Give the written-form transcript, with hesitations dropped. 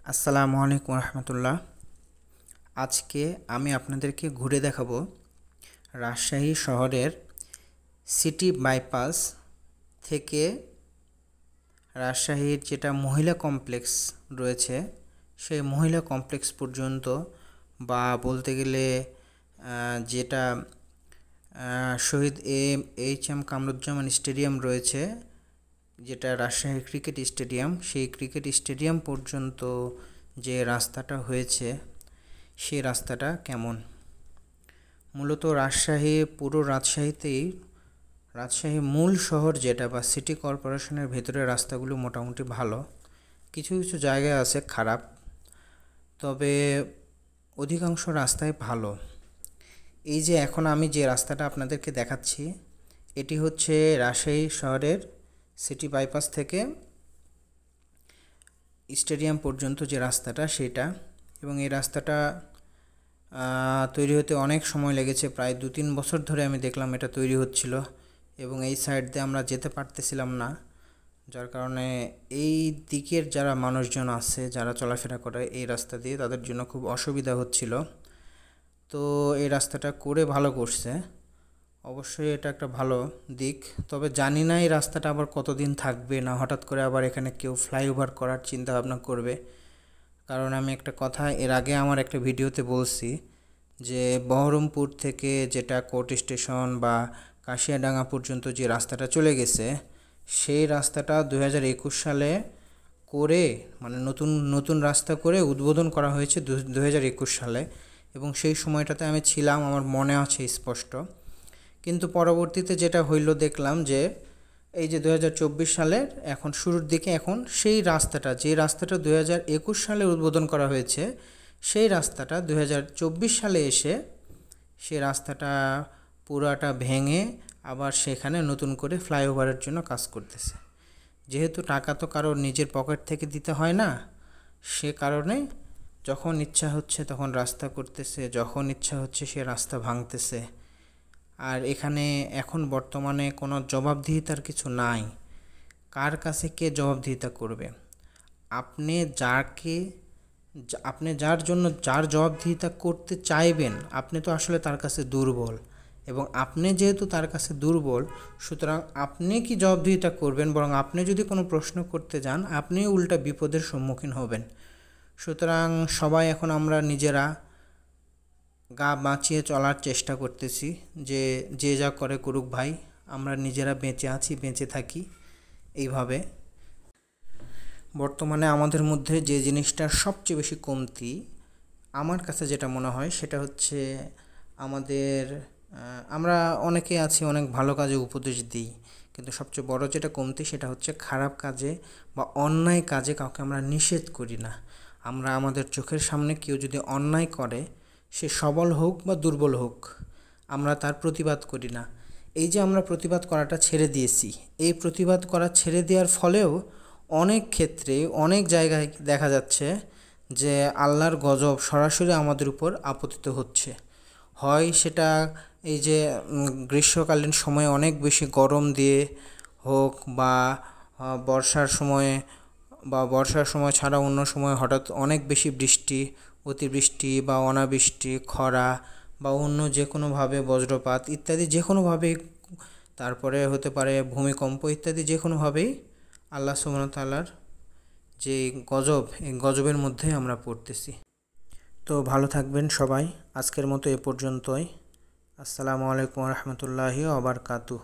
আসসালামু আলাইকুম রহমতুল্লাহ। আজকে আমি আপনাদেরকে ঘুরে দেখাবো রাজশাহী শহরের সিটি বাইপাস থেকে রাজশাহীর যেটা মহিলা কমপ্লেক্স রয়েছে সেই মহিলা কমপ্লেক্স পর্যন্ত, বা বলতে গেলে যেটা শহীদ এইচ.এম. কামরুজ্জামান স্টেডিয়াম রয়েছে, যেটা রাজশাহী ক্রিকেট স্টেডিয়াম, সেই ক্রিকেট স্টেডিয়াম পর্যন্ত যে রাস্তাটা হয়েছে সেই রাস্তাটা কেমন। মূলত পুরো রাজশাহী মূল শহর যেটা বা সিটি কর্পোরেশনের ভেতরে রাস্তাগুলো মোটামুটি ভালো, কিছু কিছু জায়গায় আছে খারাপ, তবে অধিকাংশ রাস্তাই ভালো। এই যে এখন আমি যে রাস্তাটা আপনাদেরকে দেখাচ্ছি, এটি হচ্ছে রাজশাহী শহরের সিটি বাইপাস থেকে স্টেডিয়াম পর্যন্ত যে রাস্তাটা সেটা, এবং এই রাস্তাটা তৈরি হতে অনেক সময় লেগেছে, প্রায় 2-3 বছর ধরে আমি দেখলাম এটা তৈরি হচ্ছিল, এবং এই সাইড দিয়ে আমরা যেতে পারতেছিলাম না, যার কারণে এই দিকের যারা মানুষজন আছে যারা চলাফেরা করে এই রাস্তা দিয়ে, তাদের জন্য খুব অসুবিধা হচ্ছিল। তো এই রাস্তাটা করে ভালো করছে, অবশ্যই এটা একটা ভালো দিক। তবে জানি না এই রাস্তাটা আবার কতদিন থাকবে, না হঠাৎ করে আবার এখানে কেউ ফ্লাইওভার করার চিন্তা ভাবনা করবে। কারণ আমি একটা কথা এর আগে আমার একটা ভিডিওতে বলছি যে বহরমপুর থেকে যেটা কোর্ট স্টেশন বা কাশিয়াডাঙ্গা পর্যন্ত যে রাস্তাটা চলে গেছে, সেই রাস্তাটা 2021 সালে করে, মানে নতুন রাস্তা করে উদ্বোধন করা হয়েছে 2021 সালে, এবং সেই সময়টাতে আমি ছিলাম, আমার মনে আছে স্পষ্ট। কিন্তু পরবর্তীতে যেটা হইল দেখলাম যে এই যে 2024 সালের এখন শুরুর দিকে এখন সেই রাস্তাটা, যে রাস্তাটা 2021 সালে উদ্বোধন করা হয়েছে, সেই রাস্তাটা 2024 সালে এসে সেই রাস্তাটা পুরাটা ভেঙে আবার সেখানে নতুন করে ফ্লাইওভারের জন্য কাজ করতেছে। যেহেতু টাকা তো কারো নিজের পকেট থেকে দিতে হয় না, সে কারণে যখন ইচ্ছা হচ্ছে তখন রাস্তা করতেছে, যখন ইচ্ছা হচ্ছে সে রাস্তা ভাঙতেছে। আর এখানে এখন বর্তমানে কোনো জবাবদিহিতার কিছু নাই। কার কাছে কে জবাবদিহিতা করবে? আপনি যার জন্য যার জবাবদিহিতা করতে চাইবেন, আপনি তো আসলে তার কাছে দুর্বল, এবং আপনি যেহেতু তার কাছে দুর্বল, সুতরাং আপনি কি জবাবদিহিতা করবেন? বরং আপনি যদি কোনো প্রশ্ন করতে যান, আপনি উল্টা বিপদের সম্মুখীন হবেন। সুতরাং সবাই এখন আমরা নিজেরা গা বাঁচিয়ে চলার চেষ্টা করতেছি, যে যা করে করুক ভাই, আমরা নিজেরা বেঁচে আছি, বেঁচে থাকি এইভাবে। বর্তমানে আমাদের মধ্যে যে জিনিসটার সবচেয়ে বেশি কমতি আমার কাছে যেটা মনে হয় সেটা হচ্ছে আমরা অনেকে আছি অনেক ভালো কাজে উপদেশ দিই, কিন্তু সবচেয়ে বড় যেটা কমতি সেটা হচ্ছে খারাপ কাজে বা অন্যায় কাজে কাউকে আমরা নিষেধ করি না। আমরা আমাদের চোখের সামনে কেউ যদি অন্যায় করে, সে সবল হোক বা দুর্বল হোক, আমরা তার প্রতিবাদ করি না। এই যে আমরা প্রতিবাদ করাটা ছেড়ে দিয়েছি, এই প্রতিবাদ করা ছেড়ে দেওয়ার ফলেও অনেক ক্ষেত্রে অনেক জায়গায় দেখা যাচ্ছে যে আল্লাহর গজব সরাসরি আমাদের উপর আপতিত হচ্ছে। হয় সেটা এই যে গ্রীষ্মকালীন সময়ে অনেক বেশি গরম দিয়ে হোক, বা বর্ষার সময় ছাড়া অন্য সময় হঠাৎ অনেক বেশি বৃষ্টি, অতিবৃষ্টি বা অনাবৃষ্টি, খরা, বা অন্য যে কোনোভাবে বজ্রপাত ইত্যাদি, যে কোনোভাবেই, তারপরে হতে পারে ভূমিকম্প ইত্যাদি, যে কোনোভাবেই আল্লাহ সুবহানাহু ওয়া তাআলার যে গজব, এই গজবের মধ্যে আমরা পড়তেছি। তো ভালো থাকবেন সবাই, আজকের মতো এ পর্যন্তই। আসসালামু আলাইকুম রহমতুল্লাহি ওয়া বারাকাতুহু।